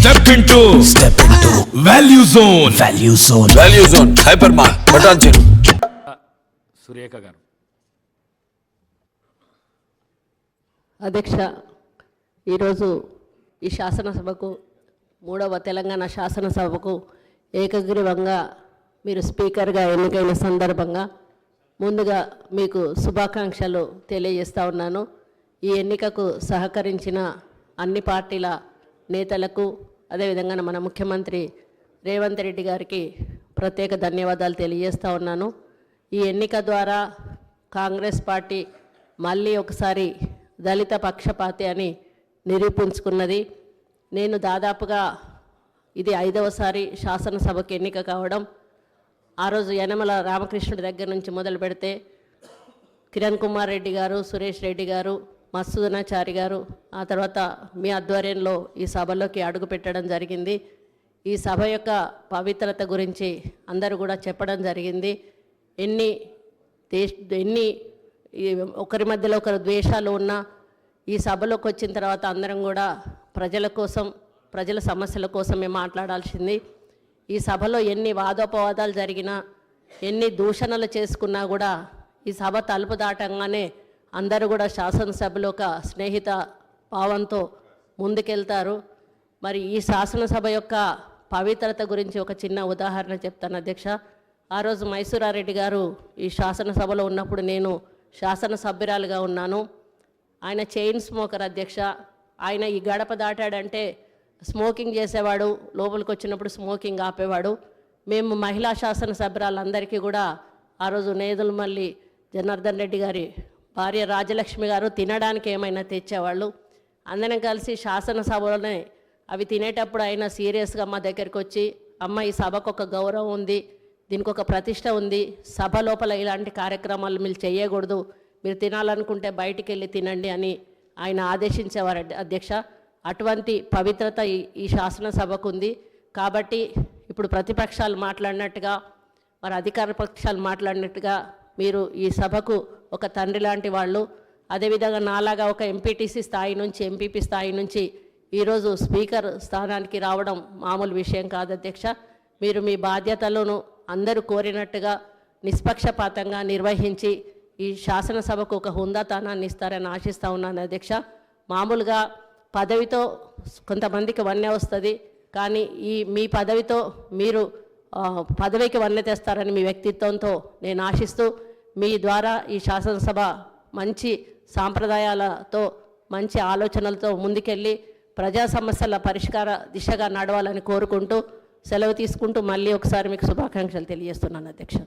Step into Value Zone. Value Zone. Hypermart. Patancheru. Surekha గారు. అధ్యక్ష, ఈరోజు ఈ శాసనసభకు 3వ తెలంగాణ శాసనసభకు ఏకగ్రీవంగా మీరు స్పీకర్గా ఎన్నికైన సందర్భంగా ముందుగా మీకు శుభాకాంక్షలు తెలియజేస్తా ఉన్నాను. ఈ ఎన్నికకు సహకరించిన అన్ని పార్టీల నేతలకు, అదేవిధంగా మన ముఖ్యమంత్రి రేవంత్ రెడ్డి గారికి ప్రత్యేక ధన్యవాదాలు తెలియజేస్తూ ఉన్నాను. ఈ ఎన్నిక ద్వారా కాంగ్రెస్ పార్టీ మళ్ళీ ఒకసారి దళిత పక్షపాతి అని నిరూపించుకున్నది. నేను దాదాపుగా ఇది 5వసారి శాసనసభకు ఎన్నిక కావడం. ఆ రోజు యనమల రామకృష్ణుడి దగ్గర నుంచి మొదలు పెడితే కిరణ్ కుమార్ రెడ్డి గారు, సురేష్ రెడ్డి గారు, మత్సూదనాచారి గారు, ఆ తర్వాత మీ ఆధ్వర్యంలో ఈ సభలోకి అడుగు పెట్టడం జరిగింది. ఈ సభ యొక్క పవిత్రత గురించి అందరూ కూడా చెప్పడం జరిగింది. ఎన్ని ఒకరి మధ్యలో ఒకరు ద్వేషాలు ఉన్నా ఈ సభలోకి వచ్చిన తర్వాత అందరం కూడా ప్రజల కోసం, ప్రజల సమస్యల కోసమే మాట్లాడాల్సింది. ఈ సభలో ఎన్ని వాదోపవాదాలు జరిగినా, ఎన్ని దూషణలు చేసుకున్నా కూడా ఈ సభ తలుపు దాటంగానే అందరూ కూడా శాసనసభలో ఒక స్నేహిత భావంతో ముందుకెళ్తారు. మరి ఈ శాసనసభ యొక్క పవిత్రత గురించి ఒక చిన్న ఉదాహరణ చెప్తాను అధ్యక్ష. ఆ రోజు మైసూరారెడ్డి గారు ఈ శాసనసభలో ఉన్నప్పుడు నేను శాసనసభ్యురాలుగా ఉన్నాను. ఆయన చైన్ స్మోకర్ అధ్యక్ష. ఆయన ఈ గడప దాటాడంటే స్మోకింగ్ చేసేవాడు, లోపలికి వచ్చినప్పుడు స్మోకింగ్ ఆపేవాడు. మేము మహిళా శాసనసభ్యురాలందరికీ కూడా ఆ రోజు నేదులమల్లి జనార్దన్ రెడ్డి గారి భార్య రాజలక్ష్మి గారు తినడానికి ఏమైనా తెచ్చేవాళ్ళు. అందరం కలిసి శాసనసభలోనే అవి తినేటప్పుడు అయినా సీరియస్గా మా దగ్గరికి వచ్చి, అమ్మ ఈ సభకు ఒక గౌరవం ఉంది, దీనికి ఒక ప్రతిష్ట ఉంది, సభ లోపల ఇలాంటి కార్యక్రమాలు మీరు చేయకూడదు, మీరు తినాలనుకుంటే బయటికి వెళ్ళి తినండి అని ఆయన ఆదేశించేవారు అధ్యక్ష. అటువంటి పవిత్రత ఈ శాసనసభకు ఉంది. కాబట్టి ఇప్పుడు ప్రతిపక్షాలు మాట్లాడినట్టుగా, మరి అధికార పక్షాలు మాట్లాడినట్టుగా మీరు ఈ సభకు ఒక తండ్రి లాంటి వాళ్ళు. అదేవిధంగా నాలాగా ఒక ఎంపీటీసీ స్థాయి నుంచి, ఎంపీపీ స్థాయి నుంచి ఈరోజు స్పీకర్ స్థానానికి రావడం మామూలు విషయం కాదు అధ్యక్ష. మీరు మీ బాధ్యతలను అందరూ కోరినట్టుగా నిష్పక్షపాతంగా నిర్వహించి ఈ శాసనసభకు ఒక హుందాతనాన్ని ఇస్తారని ఆశిస్తూ ఉన్నాను అధ్యక్ష. మామూలుగా పదవితో కొంతమందికి వన్నె వస్తుంది, కానీ మీ పదవితో మీరు పదవికి వన్నె తెస్తారని మీ వ్యక్తిత్వంతో నేను ఆశిస్తూ, మీ ద్వారా ఈ శాసనసభ మంచి సాంప్రదాయాలతో, మంచి ఆలోచనలతో ముందుకెళ్ళి ప్రజా సమస్యల పరిష్కార దిశగా నడవాలని కోరుకుంటూ సెలవు తీసుకుంటూ మళ్ళీ ఒకసారి మీకు శుభాకాంక్షలు తెలియజేస్తున్నాను అధ్యక్ష.